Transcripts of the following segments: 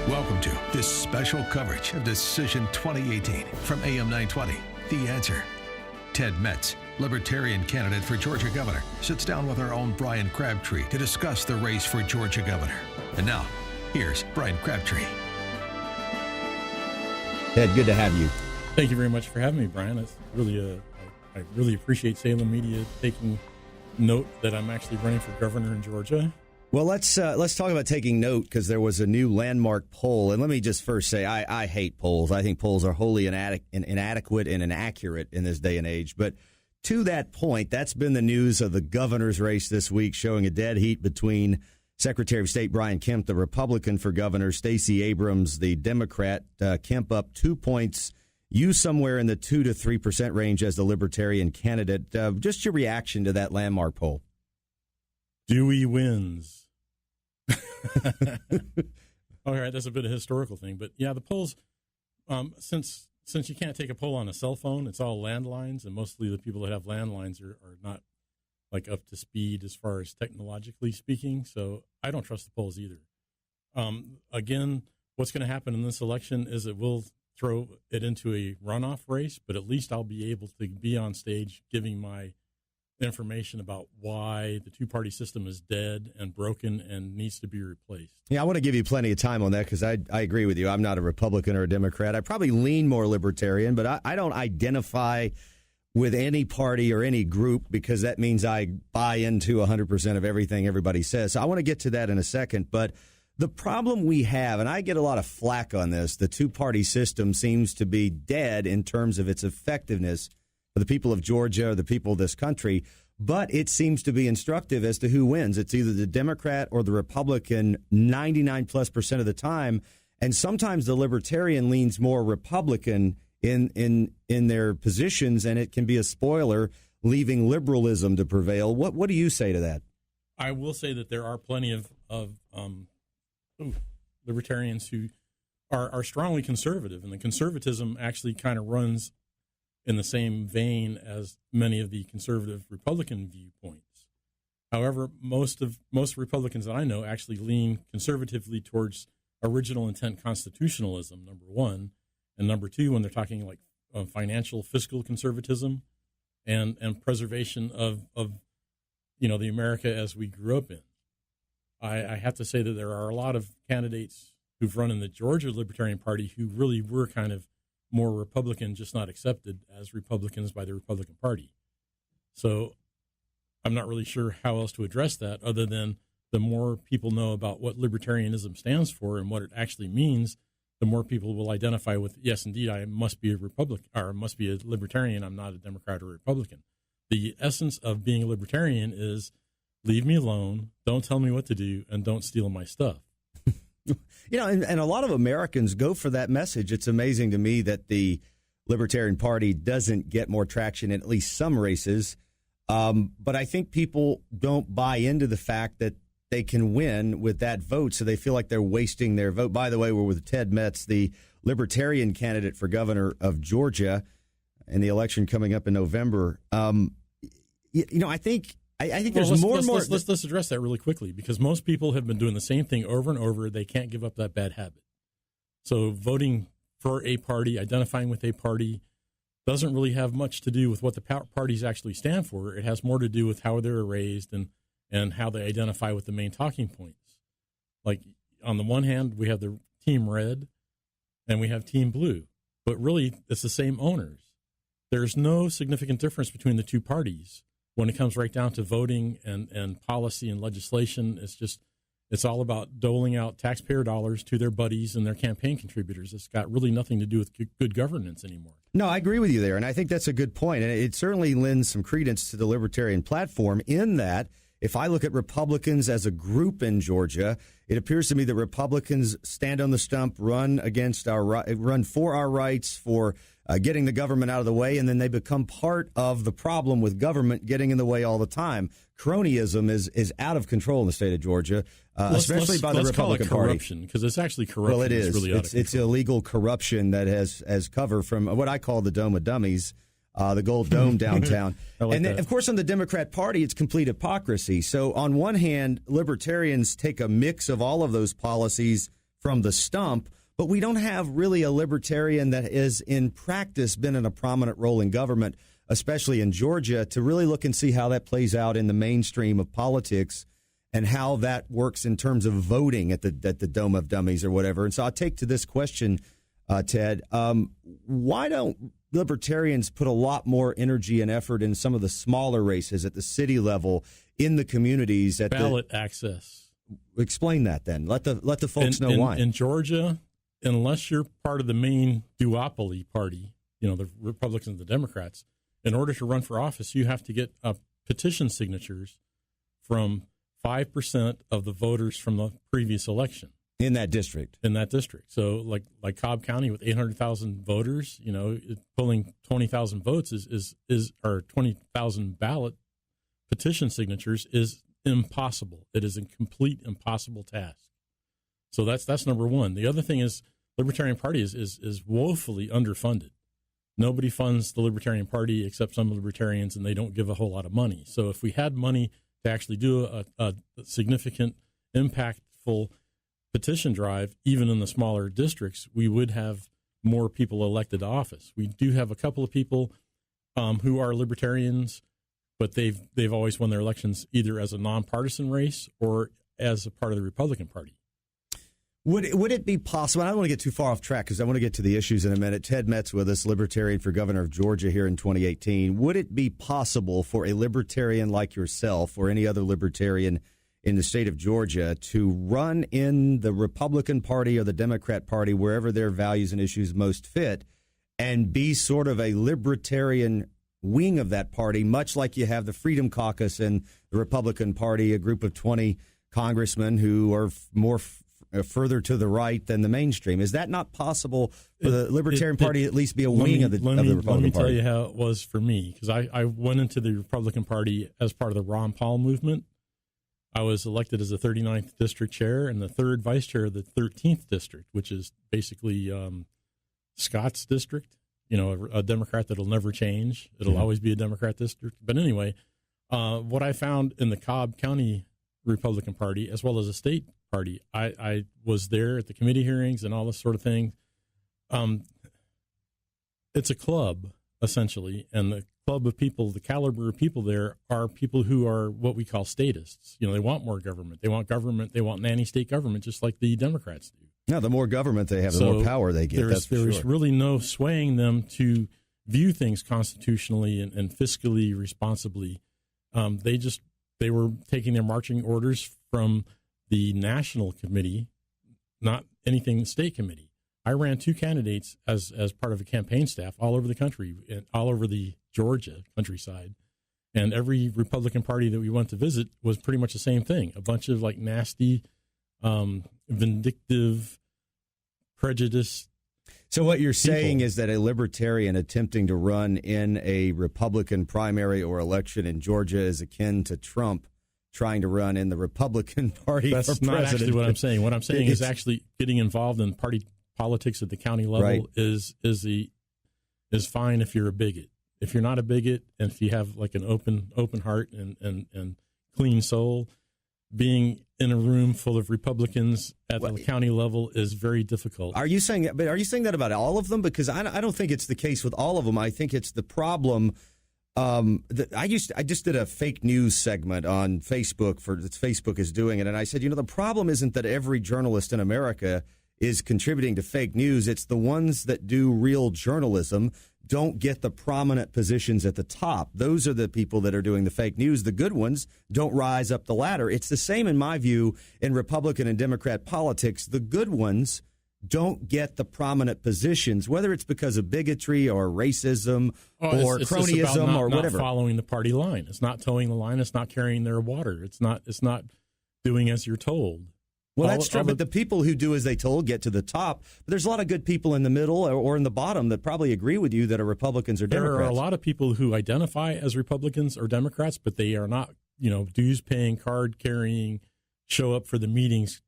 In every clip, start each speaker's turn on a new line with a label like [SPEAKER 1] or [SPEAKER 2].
[SPEAKER 1] Welcome to this special coverage of Decision 2018 from AM 920. The Answer. Ted Metz, Libertarian candidate for Georgia governor, sits down with our own Bryan Crabtree to discuss the race for Georgia governor. And now, here's Bryan Crabtree.
[SPEAKER 2] Ted, good to have you.
[SPEAKER 3] Thank you very much for having me, Brian. It's really I really appreciate Salem Media taking note that I'm actually running for governor in Georgia.
[SPEAKER 2] Well, let's talk about taking note, because there was a new landmark poll. And let me just first say, I hate polls. I think polls are wholly inadequate and inaccurate in this day and age. But to that point, that's been the news of the governor's race this week, showing a dead heat between Secretary of State Brian Kemp, the Republican for governor, Stacey Abrams, the Democrat. Kemp up 2 points, you somewhere in the 2 to 3% range as the Libertarian candidate. Just your reaction to that landmark poll.
[SPEAKER 3] Dewey wins. All right, that's a bit of a historical thing, but yeah, the polls. Since you can't take a poll on a cell phone, it's all landlines, and mostly the people that have landlines are not like up to speed as far as technologically speaking. So I don't trust the polls either. Again, what's going to happen in this election is it will throw it into a runoff race, but at least I'll be able to be on stage giving my information about why the two-party system is dead and broken and needs to be replaced.
[SPEAKER 2] Yeah, I want to give you plenty of time on that, because I agree with you. I'm not a Republican or a Democrat. I probably lean more Libertarian, but I don't identify with any party or any group, because that means I buy into 100% of everything everybody says. So I want to get to that in a second. But the problem we have, and I get a lot of flack on this, the two-party system seems to be dead in terms of its effectiveness for the people of Georgia, or the people of this country, but it seems to be instructive as to who wins. It's either the Democrat or the Republican 99+% of the time, and sometimes the Libertarian leans more Republican in their positions, and it can be a spoiler, leaving liberalism to prevail. What do you say to that?
[SPEAKER 3] I will say that there are plenty of Libertarians who are strongly conservative, and the conservatism actually kind of runs in the same vein as many of the conservative Republican viewpoints. However, most Republicans that I know actually lean conservatively towards original intent constitutionalism, number one, and number two, when they're talking like financial fiscal conservatism and preservation of the America as we grew up in. I have to say that there are a lot of candidates who've run in the Georgia Libertarian Party who really were kind of more Republican, just not accepted as Republicans by the Republican Party. So I'm not really sure how else to address that other than the more people know about what libertarianism stands for and what it actually means, the more people will identify with, yes, indeed, I must be a Republican, or I must be a Libertarian. I'm not a Democrat or a Republican. The essence of being a Libertarian is leave me alone, don't tell me what to do, and don't steal my stuff.
[SPEAKER 2] And a lot of Americans go for that message. It's amazing to me that the Libertarian Party doesn't get more traction in at least some races. But I think people don't buy into the fact that they can win with that vote, so they feel like they're wasting their vote. By the way, we're with Ted Metz, the Libertarian candidate for governor of Georgia in the election coming up in November. I think there's more and more.
[SPEAKER 3] Let's address that really quickly, because most people have been doing the same thing over and over. They can't give up that bad habit. So voting for a party, identifying with a party, doesn't really have much to do with what the parties actually stand for. It has more to do with how they're raised and how they identify with the main talking points. Like, on the one hand, we have the Team Red and we have Team Blue, but really it's the same owners. There's no significant difference between the two parties. When it comes right down to voting and policy and legislation, it's all about doling out taxpayer dollars to their buddies and their campaign contributors. It's got really nothing to do with good governance anymore.
[SPEAKER 2] No, I agree with you there, and I think that's a good point. And it certainly lends some credence to the Libertarian platform in that if I look at Republicans as a group in Georgia, it appears to me that Republicans stand on the stump, run for our rights, for getting the government out of the way, and then they become part of the problem with government getting in the way all the time. Cronyism is out of control in the state of Georgia, especially by the Republican Party.
[SPEAKER 3] Corruption, because it's actually corruption.
[SPEAKER 2] Well, it is.
[SPEAKER 3] Really
[SPEAKER 2] it's illegal corruption that has cover from what I call the Dome of Dummies, the Gold Dome downtown. And then, of course, on the Democrat Party, it's complete hypocrisy. So on one hand, libertarians take a mix of all of those policies from the stump, but we don't have really a libertarian that is in practice been in a prominent role in government, especially in Georgia, to really look and see how that plays out in the mainstream of politics and how that works in terms of voting at the Dome of Dummies or whatever. And so I'll take to this question, Ted. Why don't libertarians put a lot more energy and effort in some of the smaller races at the city level, in the communities? At
[SPEAKER 3] ballot access.
[SPEAKER 2] Explain that then. Let the folks know why.
[SPEAKER 3] In Georgia, unless you're part of the main duopoly party, the Republicans and the Democrats, in order to run for office, you have to get petition signatures from 5% of the voters from the previous election.
[SPEAKER 2] In that district.
[SPEAKER 3] So like Cobb County with 800,000 voters, pulling 20,000 votes or 20,000 ballot petition signatures is impossible. It is a complete impossible task. So that's number one. The other thing is Libertarian Party is woefully underfunded. Nobody funds the Libertarian Party except some libertarians, and they don't give a whole lot of money. So if we had money to actually do a significant, impactful petition drive, even in the smaller districts, we would have more people elected to office. We do have a couple of people who are libertarians, but they've always won their elections either as a nonpartisan race or as a part of the Republican Party.
[SPEAKER 2] Would it be possible, and I don't want to get too far off track because I want to get to the issues in a minute. Ted Metz with us, Libertarian for Governor of Georgia here in 2018. Would it be possible for a libertarian like yourself or any other libertarian in the state of Georgia to run in the Republican Party or the Democrat Party, wherever their values and issues most fit, and be sort of a libertarian wing of that party, much like you have the Freedom Caucus in the Republican Party, a group of 20 congressmen who are more further to the right than the mainstream? Is that not possible for the Libertarian Party to at least be a wing of the Republican Party?
[SPEAKER 3] Let me tell you how it was for me, because I went into the Republican Party as part of the Ron Paul movement. I was elected as the 39th district chair and the third vice chair of the 13th district, which is basically Scott's district, a Democrat that'll never change. It'll always be a Democrat district. But anyway, what I found in the Cobb County Republican Party, as well as the state party, I was there at the committee hearings and all this sort of thing. It's a club, essentially, and the club of people, the caliber of people there are people who are what we call statists. They want more government. They want nanny state government, just like the Democrats do.
[SPEAKER 2] Yeah, the more government they have, the more power they get. There's really no swaying them to view things constitutionally and fiscally responsibly. They were taking their marching orders from the national committee, not anything state committee. I ran two candidates as part of a campaign staff all over the country, all over the Georgia countryside. And every Republican Party that we went to visit was pretty much the same thing. A bunch of nasty, vindictive, prejudiced. So what you're saying
[SPEAKER 3] people.
[SPEAKER 2] is that a libertarian attempting to run in a Republican primary or election in Georgia is akin to Trump trying to run in the Republican Party for president.
[SPEAKER 3] That's not actually what I'm saying. What I'm saying is actually getting involved in party politics at the county level is fine if you're a bigot. If you're not a bigot, and if you have an open heart and clean soul, being in a room full of Republicans at the county level is very difficult.
[SPEAKER 2] Are you saying that about all of them? Because I don't think it's the case with all of them. I think it's the problem. I just did a fake news segment on Facebook Facebook is doing it, and I said, the problem isn't that every journalist in America is contributing to fake news. It's the ones that do real journalism don't get the prominent positions at the top. Those are the people that are doing the fake news. The good ones don't rise up the ladder. It's the same, in my view, in Republican and Democrat politics. The good ones don't get the prominent positions, whether it's because of bigotry or racism or cronyism or whatever.
[SPEAKER 3] Not following the party line. It's not towing the line. It's not carrying their water. It's not doing as you're told.
[SPEAKER 2] Well, that's true, but the people who do as they told get to the top. But there's a lot of good people in the middle or in the bottom that probably agree with you that are Republicans or Democrats.
[SPEAKER 3] There are a lot of people who identify as Republicans or Democrats, but they are not, dues-paying, card-carrying, show-up-for-the-meetings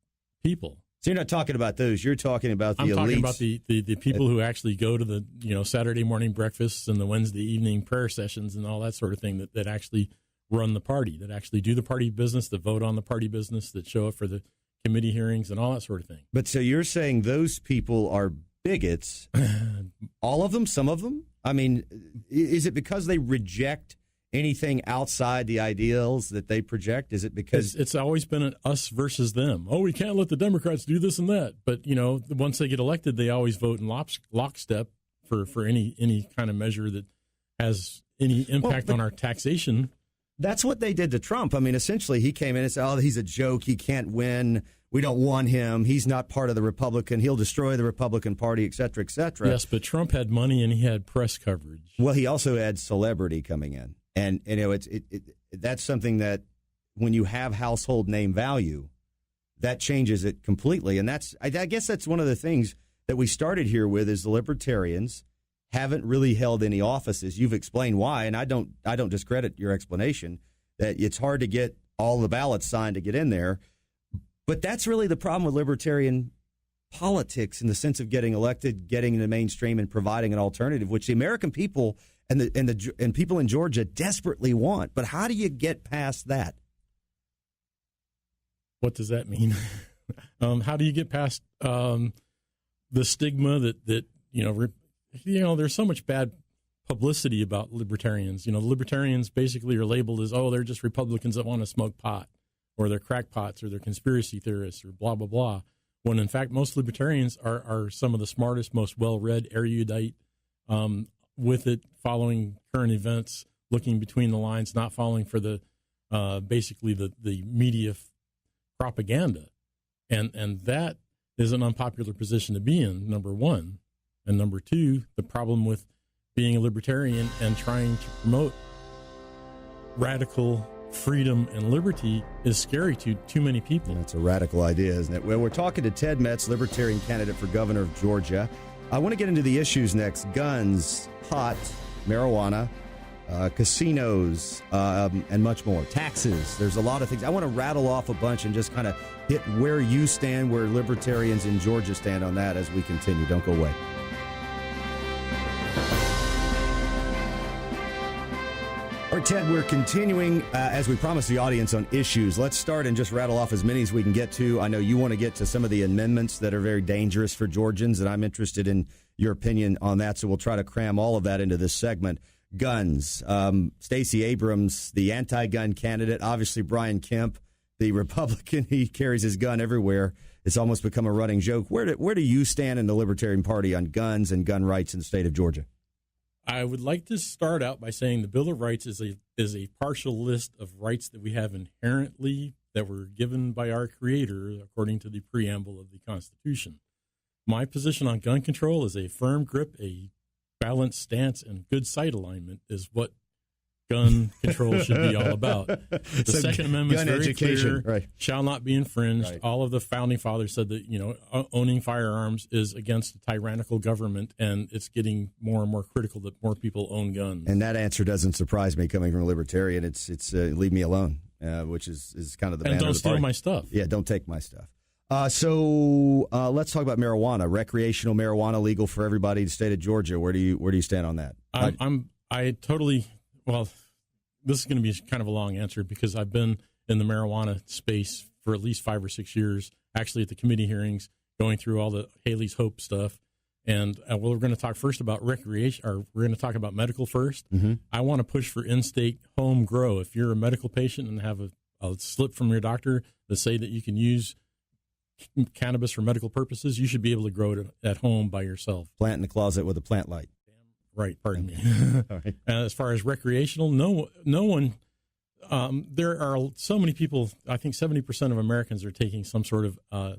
[SPEAKER 3] people.
[SPEAKER 2] So you're not talking about those. You're talking about the elites.
[SPEAKER 3] I'm talking about the people who actually go to the Saturday morning breakfasts and the Wednesday evening prayer sessions and all that sort of thing that actually run the party, that actually do the party business, that vote on the party business, that show up for the committee hearings and all that sort of thing.
[SPEAKER 2] But so you're saying those people are bigots, all of them, some of them? I mean, is it because they reject anything outside the ideals that they project? Is it because
[SPEAKER 3] it's always been an us versus them? Oh, we can't let the Democrats do this and that. But, once they get elected, they always vote in lockstep for any kind of measure that has any impact on our taxation.
[SPEAKER 2] That's what they did to Trump. I mean, essentially, he came in and said, oh, he's a joke. He can't win. We don't want him. He's not part of the Republican. He'll destroy the Republican Party, et cetera, et cetera.
[SPEAKER 3] Yes, but Trump had money and he had press coverage.
[SPEAKER 2] Well, he also had celebrity coming in. And that's something that when you have household name value, that changes it completely. And I guess that's one of the things that we started here with is the libertarians haven't really held any offices. You've explained why, and I don't discredit your explanation that it's hard to get all the ballots signed to get in there. But that's really the problem with libertarian politics in the sense of getting elected, getting in the mainstream, and providing an alternative, which the American people and people in Georgia desperately want. But how do you get past that?
[SPEAKER 3] What does that mean? How do you get past the stigma that there's so much bad publicity about libertarians. Libertarians basically are labeled as, they're just Republicans that want to smoke pot, or they're crackpots, or they're conspiracy theorists, or blah, blah, blah. When, in fact, most libertarians are some of the smartest, most well-read, erudite, with it, following current events, looking between the lines, not falling for the basically the media propaganda. And that is an unpopular position to be in, number one. And number two, the problem with being a libertarian and trying to promote radical freedom and liberty is scary to too many people.
[SPEAKER 2] That's a radical idea, isn't it? Well, we're talking to Ted Metz, libertarian candidate for governor of Georgia. I want to get into the issues next. Guns, pot, marijuana, casinos, and much more. Taxes. There's a lot of things. I want to rattle off a bunch and just kind of hit where you stand, where libertarians in Georgia stand on that as we continue. Don't go away. All right, Ted, we're continuing, as we promised the audience, on issues. Let's start and just rattle off as many as we can get to. I know you want to get to some of the amendments that are very dangerous for Georgians, and I'm interested in your opinion on that, so we'll try to cram all of that into this segment. Guns. Stacey Abrams, the anti-gun candidate. Obviously, Brian Kemp, the Republican. He carries his gun everywhere. It's almost become a running joke. Where do you stand in the Libertarian Party on guns and gun rights in the state of Georgia?
[SPEAKER 3] I would like to start out by saying the Bill of Rights is a partial list of rights that we have inherently that were given by our Creator according to the preamble of the Constitution. My position on gun control is a firm grip, a balanced stance, and good sight alignment is what gun control should be all about. The Second Amendment is very clear,
[SPEAKER 2] right.
[SPEAKER 3] Shall not be infringed.
[SPEAKER 2] Right.
[SPEAKER 3] All of the founding fathers said that, owning firearms is against a tyrannical government, and it's getting more and more critical that more people own guns.
[SPEAKER 2] And that answer doesn't surprise me coming from a libertarian. It's leave me alone, which is kind of the banner of the party.
[SPEAKER 3] And don't steal my stuff.
[SPEAKER 2] Yeah, don't take my stuff. So let's talk about marijuana. Recreational marijuana legal for everybody in the state of Georgia. Where do you stand on that? Well,
[SPEAKER 3] this is going to be kind of a long answer because I've been in the marijuana space for at least 5 or 6 years, actually at the committee hearings, going through all the Haley's Hope stuff. And we're going to talk first about recreation, or we're going to talk about medical first.
[SPEAKER 2] Mm-hmm.
[SPEAKER 3] I want to push for in-state home grow. If you're a medical patient and have a slip from your doctor that say that you can use cannabis for medical purposes, you should be able to grow it at home by yourself.
[SPEAKER 2] Plant in the closet with a plant light.
[SPEAKER 3] Right, pardon me.
[SPEAKER 2] All right.
[SPEAKER 3] As far as recreational, no one. There are so many people. I think 70% of Americans are taking some sort of. 1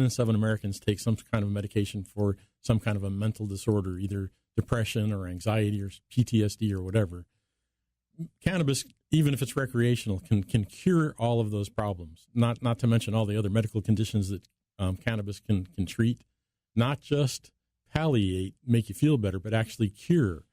[SPEAKER 3] in 7 Americans take some kind of medication for some kind of a mental disorder, either depression or anxiety or PTSD or whatever. Cannabis, even if it's recreational, can cure all of those problems. Not to mention all the other medical conditions that cannabis can treat. Not just palliate, make you feel better, but actually cure.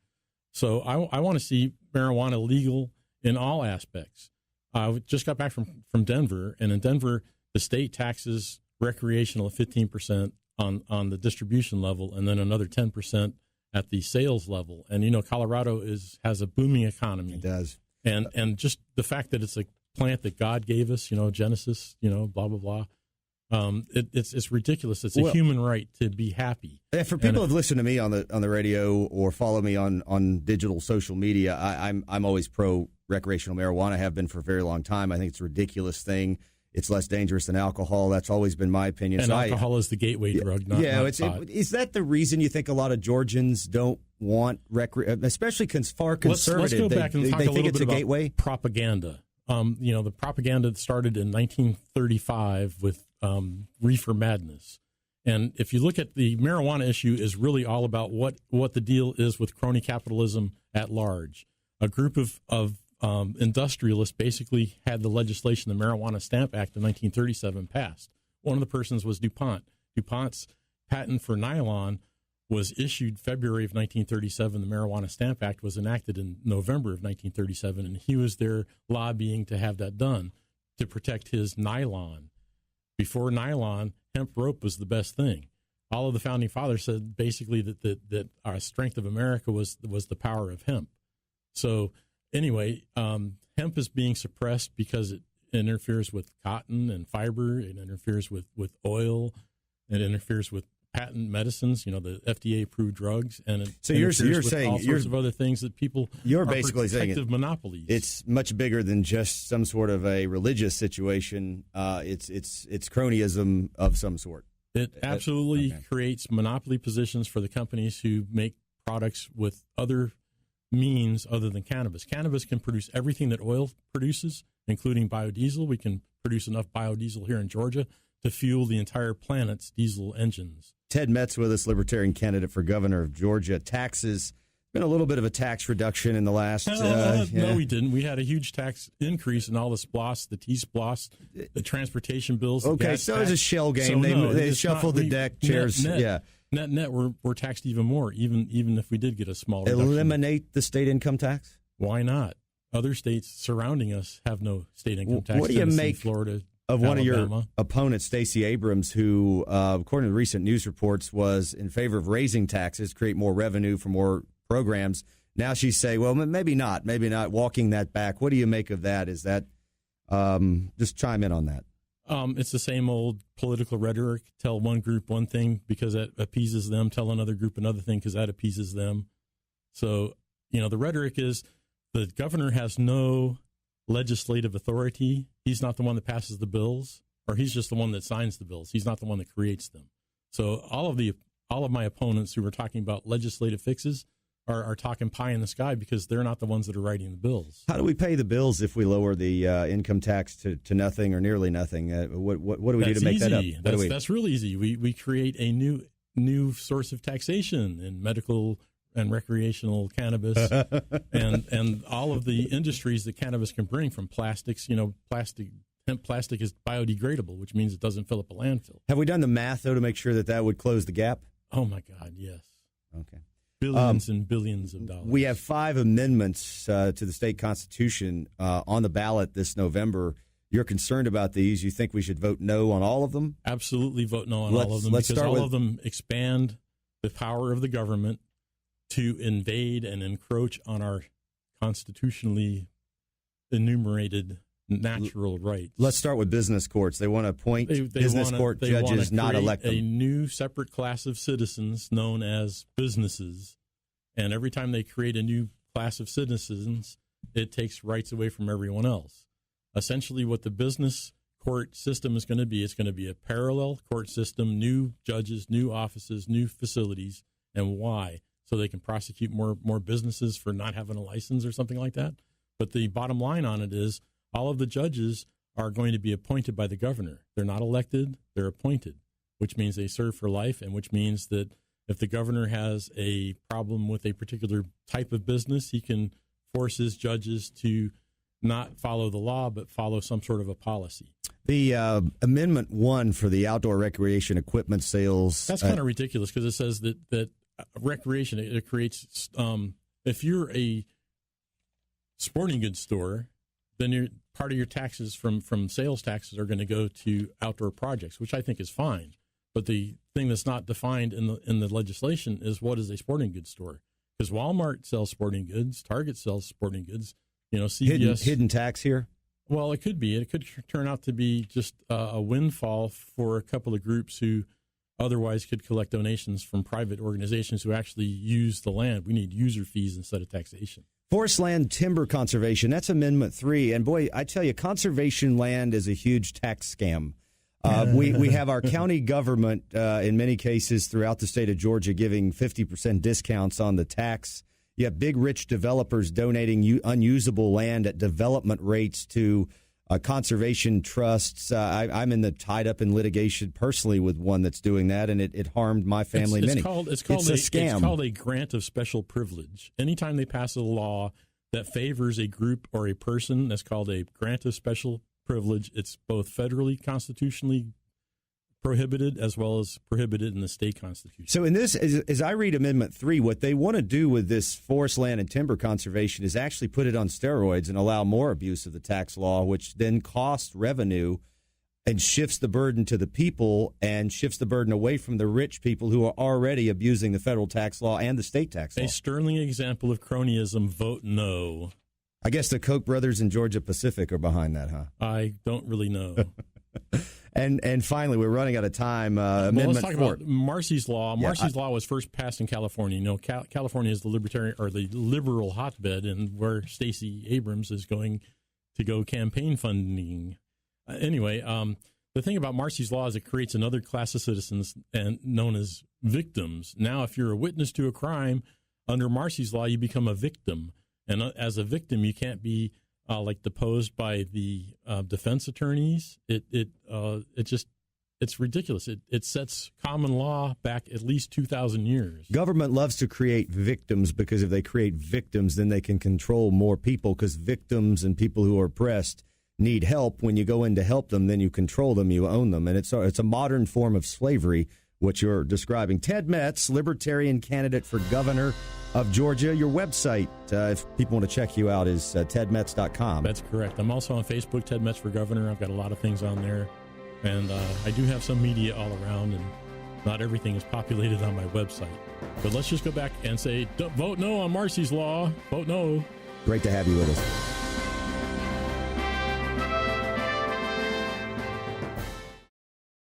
[SPEAKER 3] So I want to see marijuana legal in all aspects. I just got back from Denver, and in Denver, the state taxes recreational at 15% on the distribution level, and then another 10% at the sales level. And Colorado has a booming economy.
[SPEAKER 2] It does.
[SPEAKER 3] And just the fact that it's a plant that God gave us, Genesis, blah blah blah. It's ridiculous. It's a human right to be happy.
[SPEAKER 2] For people who have listened to me on the radio or follow me on digital social media, I'm always pro recreational marijuana. I have been for a very long time. I think it's a ridiculous thing. It's less dangerous than alcohol. That's always been my opinion.
[SPEAKER 3] And alcohol is the gateway drug. Not pot.
[SPEAKER 2] Is that the reason you think a lot of Georgians don't want especially far conservative?
[SPEAKER 3] Let's go back and talk a little bit about
[SPEAKER 2] gateway?
[SPEAKER 3] Propaganda. The propaganda started in 1935 with reefer madness. And if you look at the marijuana issue, is really all about what the deal is with crony capitalism at large. A group of industrialists basically had the legislation, the Marijuana Stamp Act of 1937, passed. One of the persons was DuPont. DuPont's patent for nylon was issued February of 1937. The Marijuana Stamp Act was enacted in November of 1937, and he was there lobbying to have that done to protect his nylon. Before nylon, hemp rope was the best thing. All of the founding fathers said basically that our strength of America was the power of hemp. So anyway, hemp is being suppressed because it interferes with cotton and fiber. It interferes with oil. It interferes with patent medicines, the FDA-approved drugs, and
[SPEAKER 2] so you're saying
[SPEAKER 3] all sorts of other things that people
[SPEAKER 2] you're basically saying
[SPEAKER 3] monopolies.
[SPEAKER 2] It's much bigger than just some sort of a religious situation. It's cronyism of some sort.
[SPEAKER 3] It absolutely creates monopoly positions for the companies who make products with other means other than cannabis. Cannabis can produce everything that oil produces, including biodiesel. We can produce enough biodiesel here in Georgia to fuel the entire planet's diesel engines.
[SPEAKER 2] Ted Metz with us, Libertarian candidate for governor of Georgia. Taxes, been a little bit of a tax reduction in the last...
[SPEAKER 3] No, we didn't. We had a huge tax increase in all the SPLOST, the T-SPLOST, the transportation bills.
[SPEAKER 2] Okay, so it was a shell game. They shuffled the deck chairs.
[SPEAKER 3] Net, we're taxed even more, even if we did get a small reduction.
[SPEAKER 2] Eliminate the state income tax?
[SPEAKER 3] Why not? Other states surrounding us have no state income tax.
[SPEAKER 2] What do you make
[SPEAKER 3] Florida,
[SPEAKER 2] of
[SPEAKER 3] Alabama.
[SPEAKER 2] One of your opponents, Stacey Abrams, who, according to recent news reports, was in favor of raising taxes, create more revenue for more programs. Now she's saying, well, maybe not, walking that back. What do you make of that? Is that, just chime in on that.
[SPEAKER 3] It's the same old political rhetoric. Tell one group one thing because that appeases them. Tell another group another thing because that appeases them. So, the rhetoric is the governor has no legislative authority. He's not the one that passes the bills, or he's just the one that signs the bills. He's not the one that creates them. So all of my opponents who are talking about legislative fixes are talking pie in the sky because they're not the ones that are writing the bills.
[SPEAKER 2] How do we pay the bills if we lower the income tax to nothing or nearly nothing? What do we do to make that up?
[SPEAKER 3] That's real easy. We create a new source of taxation in medical and recreational cannabis and all of the industries that cannabis can bring, from plastics. Hemp plastic is biodegradable, which means it doesn't fill up a landfill.
[SPEAKER 2] Have we done the math, though, to make sure that would close the gap?
[SPEAKER 3] Oh, my God, yes.
[SPEAKER 2] Okay.
[SPEAKER 3] Billions and billions of dollars.
[SPEAKER 2] We have 5 amendments to the state constitution on the ballot this November. You're concerned about these. You think we should vote no on all of them?
[SPEAKER 3] Absolutely vote no on all of them, because all of them expand the power of the government to invade and encroach on our constitutionally enumerated natural rights.
[SPEAKER 2] Let's start with business courts. They want to appoint business court judges, not elect them.
[SPEAKER 3] A new separate class of citizens known as businesses. And every time they create a new class of citizens, it takes rights away from everyone else. Essentially, what the business court system is going to be, it's going to be a parallel court system, new judges, new offices, new facilities. And why? So they can prosecute more businesses for not having a license or something like that. But the bottom line on it is all of the judges are going to be appointed by the governor. They're not elected, they're appointed, which means they serve for life, and which means that if the governor has a problem with a particular type of business, he can force his judges to not follow the law, but follow some sort of a policy.
[SPEAKER 2] The Amendment 1 for the outdoor recreation equipment sales.
[SPEAKER 3] That's kind of ridiculous because it says that recreation, it creates, if you're a sporting goods store, then part of your taxes from sales taxes are going to go to outdoor projects, which I think is fine. But the thing that's not defined in the legislation is what is a sporting goods store. Because Walmart sells sporting goods, Target sells sporting goods, CVS.
[SPEAKER 2] Hidden tax here?
[SPEAKER 3] Well, it could be. It could turn out to be just a windfall for a couple of groups who otherwise could collect donations from private organizations who actually use the land. We need user fees instead of taxation.
[SPEAKER 2] Forest land timber conservation, that's Amendment 3. And boy, I tell you, conservation land is a huge tax scam. We have our county government, in many cases throughout the state of Georgia, giving 50% discounts on the tax. You have big, rich developers donating unusable land at development rates to conservation trusts. I'm tied up in litigation personally with one that's doing that, and it harmed my family.
[SPEAKER 3] It's called a scam. It's called a grant of special privilege. Anytime they pass a law that favors a group or a person, that's called a grant of special privilege. It's both federally, constitutionally prohibited as well as prohibited in the state constitution.
[SPEAKER 2] So in this, as I read Amendment 3, what they want to do with this forest land and timber conservation is actually put it on steroids and allow more abuse of the tax law, which then costs revenue and shifts the burden to the people and shifts the burden away from the rich people who are already abusing the federal tax law and the state tax law.
[SPEAKER 3] A sterling example of cronyism, vote no.
[SPEAKER 2] I guess the Koch brothers and Georgia Pacific are behind that, huh?
[SPEAKER 3] I don't really know.
[SPEAKER 2] And finally, we're running out of time.
[SPEAKER 3] Let's talk about Marcy's Law. Marcy's Law was first passed in California. You know, California is the libertarian or the liberal hotbed, and where Stacey Abrams is going to go campaign funding. Anyway, the thing about Marcy's Law is it creates another class of citizens and known as victims. Now, if you're a witness to a crime under Marcy's Law, you become a victim, and as a victim, you can't be deposed by the defense attorneys. It's ridiculous. It sets common law back at least 2,000 years.
[SPEAKER 2] Government loves to create victims because if they create victims, then they can control more people because victims and people who are oppressed need help. When you go in to help them, then you control them, you own them. And it's a modern form of slavery, what you're describing. Ted Metz, Libertarian candidate for governor of Georgia. Your website, if people want to check you out, is tedmetz.com.
[SPEAKER 3] That's correct. I'm also on Facebook, Ted Metz for governor. I've got a lot of things on there. And I do have some media all around, and not everything is populated on my website. But let's just go back and say, vote no on Marcy's Law. Vote no.
[SPEAKER 2] Great to have you with us.